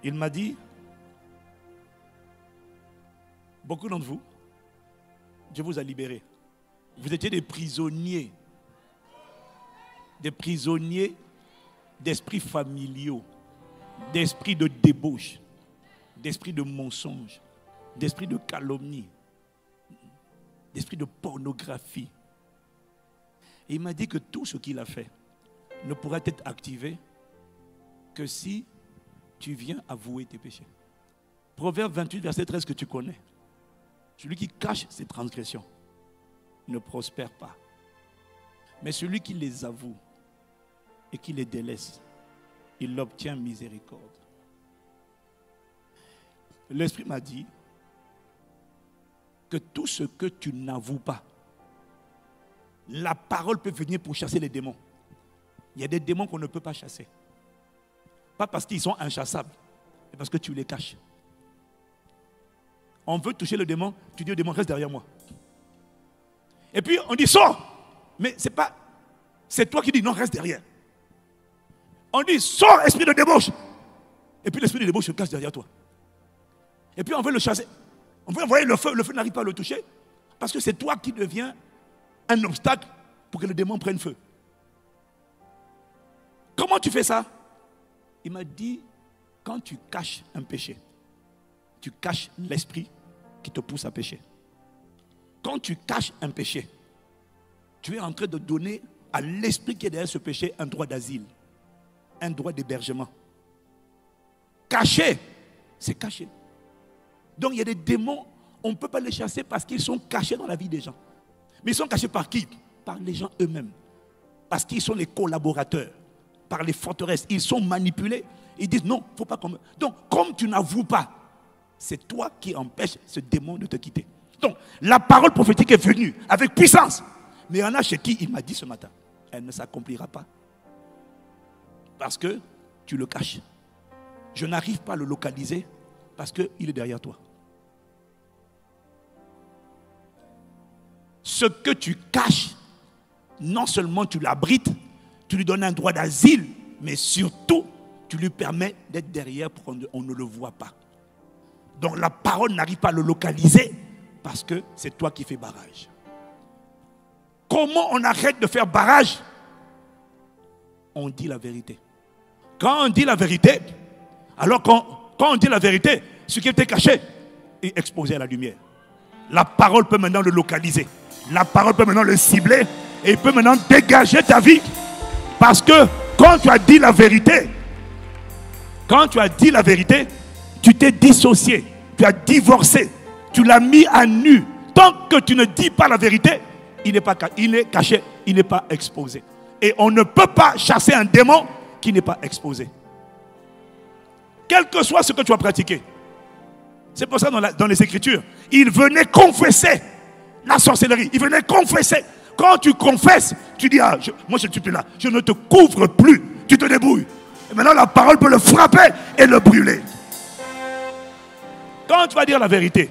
Il m'a dit, beaucoup d'entre vous, Dieu vous a libérés. Vous étiez des prisonniers d'esprits familiaux, d'esprits de débauche, d'esprits de mensonge, d'esprits de calomnie, d'esprits de pornographie. Et il m'a dit que tout ce qu'il a fait ne pourra être activé que si tu viens avouer tes péchés. Proverbe 28, verset 13 que tu connais. Celui qui cache ses transgressions ne prospère pas. Mais celui qui les avoue et qui les délaisse, il obtient miséricorde. L'Esprit m'a dit que tout ce que tu n'avoues pas, la parole peut venir pour chasser les démons. Il y a des démons qu'on ne peut pas chasser. Pas parce qu'ils sont inchassables, mais parce que tu les caches. On veut toucher le démon, tu dis au démon, reste derrière moi. Et puis on dit, sors. Mais c'est toi qui dis, non, reste derrière. On dit, sors, esprit de débauche. Et puis l'esprit de débauche se cache derrière toi. Et puis on veut le chasser. On veut envoyer le feu n'arrive pas à le toucher. Parce que c'est toi qui deviens un obstacle pour que le démon prenne feu. Comment tu fais ça? Il m'a dit, quand tu caches un péché, tu caches l'esprit qui te pousse à pécher. Quand tu caches un péché, tu es en train de donner à l'esprit qui est derrière ce péché un droit d'asile, un droit d'hébergement. Caché, c'est caché. Donc il y a des démons, on ne peut pas les chasser parce qu'ils sont cachés dans la vie des gens. Mais ils sont cachés par qui? Par les gens eux-mêmes. Parce qu'ils sont les collaborateurs, par les forteresses. Ils sont manipulés. Ils disent non, il ne faut pas comme. Donc comme tu n'avoues pas, c'est toi qui empêches ce démon de te quitter. Donc la parole prophétique est venue avec puissance. Mais il y en a chez qui il m'a dit ce matin, elle ne s'accomplira pas. Parce que tu le caches. Je n'arrive pas à le localiser parce qu'il est derrière toi. Ce que tu caches, non seulement tu l'abrites, tu lui donnes un droit d'asile, mais surtout, tu lui permets d'être derrière pour qu'on ne le voit pas. Donc la parole n'arrive pas à le localiser parce que c'est toi qui fais barrage. Comment on arrête de faire barrage? On dit la vérité. Quand on dit la vérité, alors quand on dit la vérité, ce qui était caché est exposé à la lumière. La parole peut maintenant le localiser. La parole peut maintenant le cibler et il peut maintenant dégager ta vie. Parce que quand tu as dit la vérité, tu t'es dissocié, tu as divorcé, tu l'as mis à nu. Tant que tu ne dis pas la vérité, il est caché, il n'est pas exposé. Et on ne peut pas chasser un démon qui n'est pas exposé. Quel que soit ce que tu as pratiqué. C'est pour ça dans les Écritures, il venait confesser la sorcellerie. Il venait confesser. Quand tu confesses, tu dis, moi je ne suis plus là. Je ne te couvre plus. Tu te débrouilles. Et maintenant la parole peut le frapper et le brûler. Quand tu vas dire la vérité,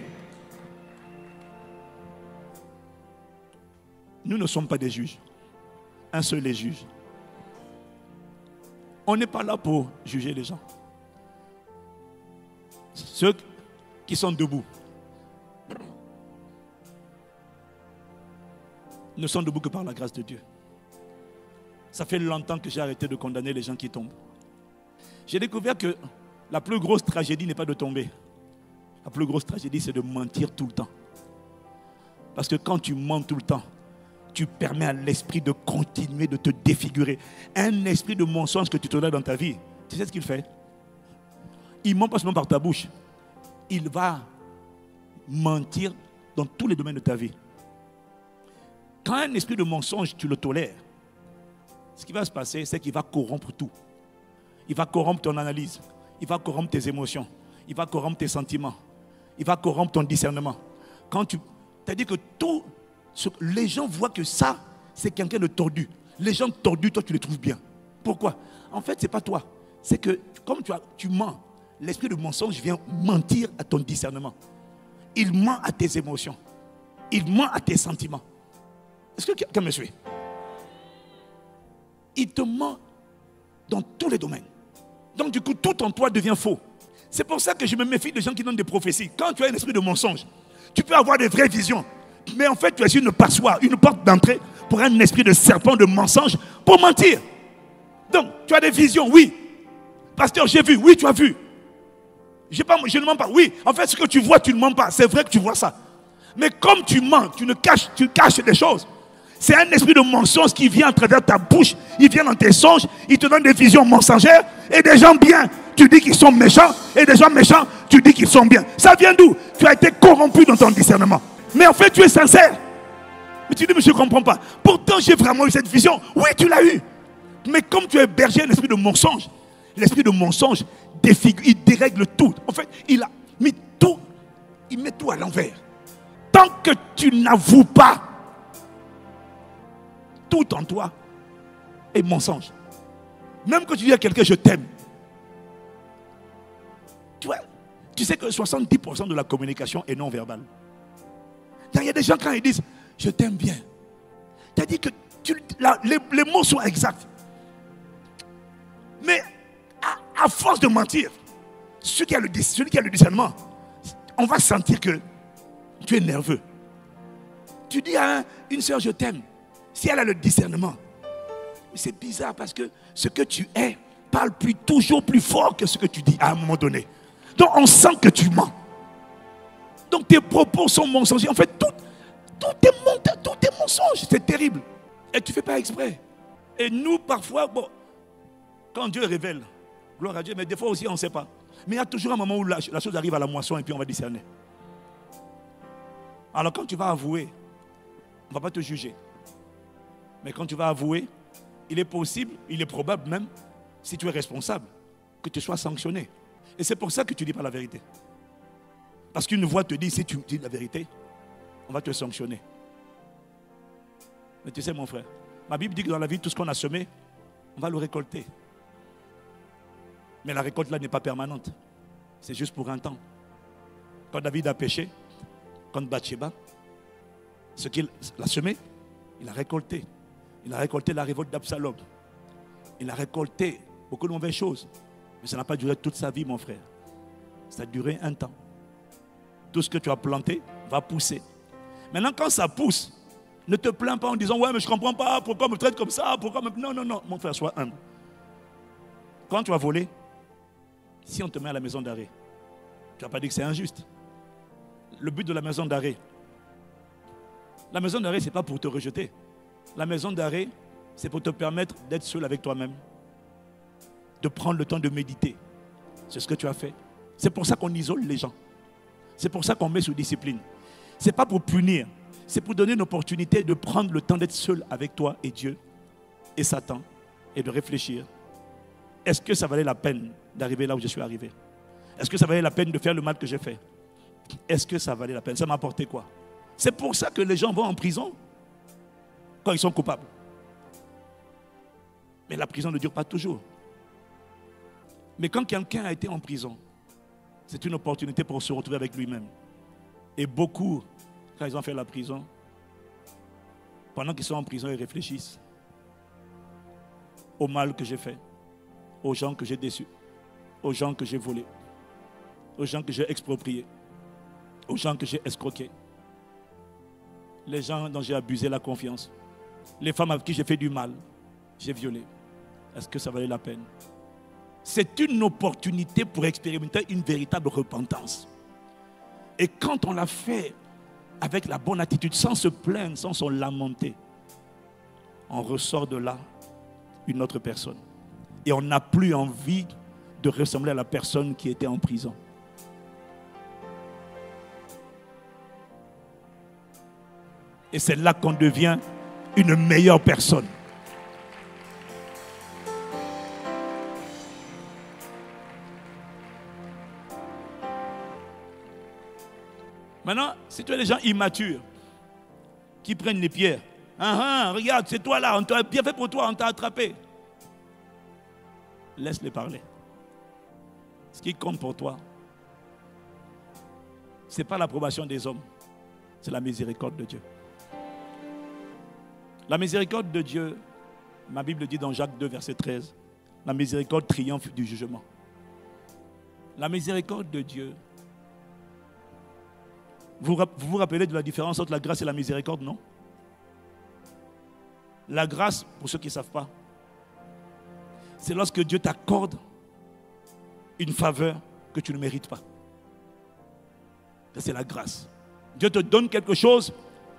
nous ne sommes pas des juges. Un seul est juge. On n'est pas là pour juger les gens. Ceux qui sont debout ne sont debout que par la grâce de Dieu. Ça fait longtemps que j'ai arrêté de condamner les gens qui tombent. J'ai découvert que la plus grosse tragédie n'est pas de tomber. La plus grosse tragédie, c'est de mentir tout le temps. Parce que quand tu mens tout le temps, tu permets à l'esprit de continuer de te défigurer. Un esprit de mensonge que tu te donnes dans ta vie, tu sais ce qu'il fait? Il ment pas seulement par ta bouche. Il va mentir dans tous les domaines de ta vie. Quand un esprit de mensonge, tu le tolères, ce qui va se passer, c'est qu'il va corrompre tout. Il va corrompre ton analyse. Il va corrompre tes émotions. Il va corrompre tes sentiments. Il va corrompre ton discernement. C'est-à-dire que les gens voient que ça, c'est quelqu'un de tordu. Les gens tordus, toi, tu les trouves bien. Pourquoi? En fait, ce n'est pas toi. C'est que, comme tu mens, l'esprit de mensonge vient mentir à ton discernement. Il ment à tes émotions. Il ment à tes sentiments. Est-ce que quelqu'un me suit? Il te ment dans tous les domaines. Donc du coup, tout en toi devient faux. C'est pour ça que je me méfie des gens qui donnent des prophéties. Quand tu as un esprit de mensonge, tu peux avoir des vraies visions. Mais en fait, tu es sur une passoire, une porte d'entrée pour un esprit de serpent, de mensonge, pour mentir. Donc, tu as des visions, oui. Pasteur, j'ai vu, oui, tu as vu. Je ne mens pas, oui. En fait, ce que tu vois, tu ne mens pas. C'est vrai que tu vois ça. Mais comme tu mens, tu caches des choses. C'est un esprit de mensonge qui vient à travers ta bouche. Il vient dans tes songes. Il te donne des visions mensongères. Et des gens bien, tu dis qu'ils sont méchants. Et des gens méchants, tu dis qu'ils sont bien. Ça vient d'où? Tu as été corrompu dans ton discernement. Mais en fait, tu es sincère. Mais tu dis, mais je ne comprends pas. Pourtant, j'ai vraiment eu cette vision. Oui, tu l'as eu. Mais comme tu es berger, l'esprit de mensonge, l'esprit de mensonge défigure, il dérègle tout. En fait, il met tout à l'envers. Tant que tu n'avoues pas, tout en toi est mensonge. Même quand tu dis à quelqu'un je t'aime, tu sais que 70% de la communication est non verbale. Il y a des gens quand ils disent je t'aime bien, c'est-à-dire que les mots sont exacts. Mais à force de mentir, celui qui a le discernement, on va sentir que tu es nerveux. Tu dis à une soeur je t'aime. Si elle a le discernement, c'est bizarre parce que ce que tu es parle toujours plus fort que ce que tu dis à un moment donné. Donc on sent que tu mens. Donc tes propos sont mensongers. En fait, tout est mensonge. C'est terrible. Et tu ne fais pas exprès. Et nous, parfois, quand Dieu révèle, gloire à Dieu, mais des fois aussi on ne sait pas. Mais il y a toujours un moment où la chose arrive à la moisson et puis on va discerner. Alors quand tu vas avouer, on ne va pas te juger. Mais quand tu vas avouer, il est possible, il est probable même, si tu es responsable, que tu sois sanctionné. Et c'est pour ça que tu ne dis pas la vérité. Parce qu'une voix te dit, si tu dis la vérité, on va te sanctionner. Mais tu sais mon frère, ma Bible dit que dans la vie, tout ce qu'on a semé, on va le récolter. Mais la récolte là n'est pas permanente. C'est juste pour un temps. Quand David a péché, contre Bathsheba, ce qu'il a semé, il a récolté. Il a récolté la révolte d'Absalom. Il a récolté beaucoup de mauvaises choses. Mais ça n'a pas duré toute sa vie, mon frère. Ça a duré un temps. Tout ce que tu as planté va pousser. Maintenant, quand ça pousse, ne te plains pas en disant « Ouais, mais je ne comprends pas, pourquoi on me traite comme ça, pourquoi me... » Non, non, non, mon frère, sois humble. Quand tu as volé, si on te met à la maison d'arrêt, tu n'as pas dit que c'est injuste. Le but de la maison d'arrêt, ce n'est pas pour te rejeter. La maison d'arrêt, c'est pour te permettre d'être seul avec toi-même. De prendre le temps de méditer. C'est ce que tu as fait. C'est pour ça qu'on isole les gens. C'est pour ça qu'on met sous discipline. Ce n'est pas pour punir. C'est pour donner une opportunité de prendre le temps d'être seul avec toi et Dieu et Satan et de réfléchir. Est-ce que ça valait la peine d'arriver là où je suis arrivé? Est-ce que ça valait la peine de faire le mal que j'ai fait? Est-ce que ça valait la peine? Ça m'a apporté quoi? C'est pour ça que les gens vont en prison quand ils sont coupables. Mais la prison ne dure pas toujours. Mais quand quelqu'un a été en prison, c'est une opportunité pour se retrouver avec lui-même. Et beaucoup, quand ils ont fait la prison, pendant qu'ils sont en prison, ils réfléchissent au mal que j'ai fait, aux gens que j'ai déçus, aux gens que j'ai volés, aux gens que j'ai expropriés, aux gens que j'ai escroqués, les gens dont j'ai abusé la confiance, les femmes avec qui j'ai fait du mal, j'ai violé. Est-ce que ça valait la peine? C'est une opportunité pour expérimenter une véritable repentance. Et quand on l'a fait avec la bonne attitude, sans se plaindre, sans se lamenter, on ressort de là une autre personne. Et on n'a plus envie de ressembler à la personne qui était en prison. Et c'est là qu'on devient une meilleure personne. Maintenant, si tu as des gens immatures qui prennent les pierres, regarde, c'est toi là, on t'a bien fait pour toi, on t'a attrapé. Laisse-les parler. Ce qui compte pour toi, ce n'est pas l'approbation des hommes, c'est la miséricorde de Dieu. La miséricorde de Dieu, ma Bible dit dans Jacques 2, verset 13, la miséricorde triomphe du jugement. La miséricorde de Dieu. Vous vous rappelez de la différence entre la grâce et la miséricorde, non? La grâce, pour ceux qui ne savent pas, c'est lorsque Dieu t'accorde une faveur que tu ne mérites pas. Ça, c'est la grâce. Dieu te donne quelque chose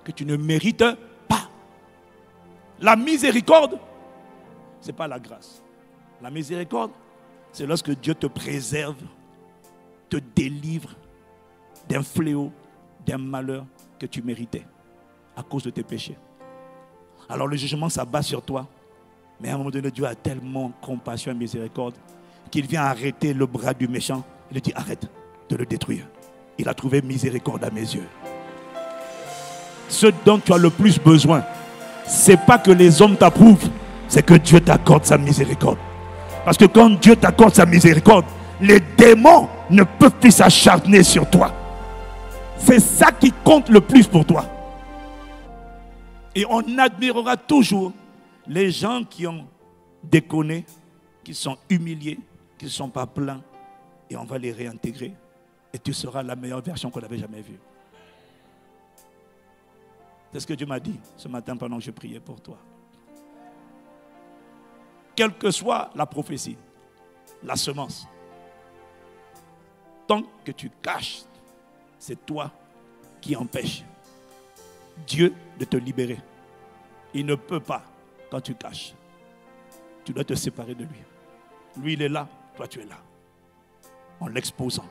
que tu ne mérites pas. La miséricorde, ce n'est pas la grâce. La miséricorde, c'est lorsque Dieu te préserve, te délivre d'un fléau, d'un malheur que tu méritais à cause de tes péchés. Alors le jugement s'abat sur toi. Mais à un moment donné, Dieu a tellement compassion et miséricorde qu'il vient arrêter le bras du méchant. Il dit arrête de le détruire. Il a trouvé miséricorde à mes yeux. Ce dont tu as le plus besoin, ce n'est pas que les hommes t'approuvent, c'est que Dieu t'accorde sa miséricorde. Parce que quand Dieu t'accorde sa miséricorde, les démons ne peuvent plus s'acharner sur toi. C'est ça qui compte le plus pour toi. Et on admirera toujours les gens qui ont déconné, qui sont humiliés, qui ne sont pas pleins. Et on va les réintégrer. Et tu seras la meilleure version qu'on n'avait jamais vue. C'est ce que Dieu m'a dit ce matin pendant que je priais pour toi. Quelle que soit la prophétie, la semence, tant que tu caches, c'est toi qui empêches Dieu de te libérer. Il ne peut pas quand tu caches. Tu dois te séparer de lui. Lui, il est là, toi, tu es là. En l'exposant,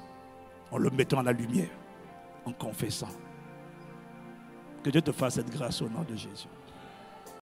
en le mettant à la lumière, en confessant. Que Dieu te fasse cette grâce au nom de Jésus.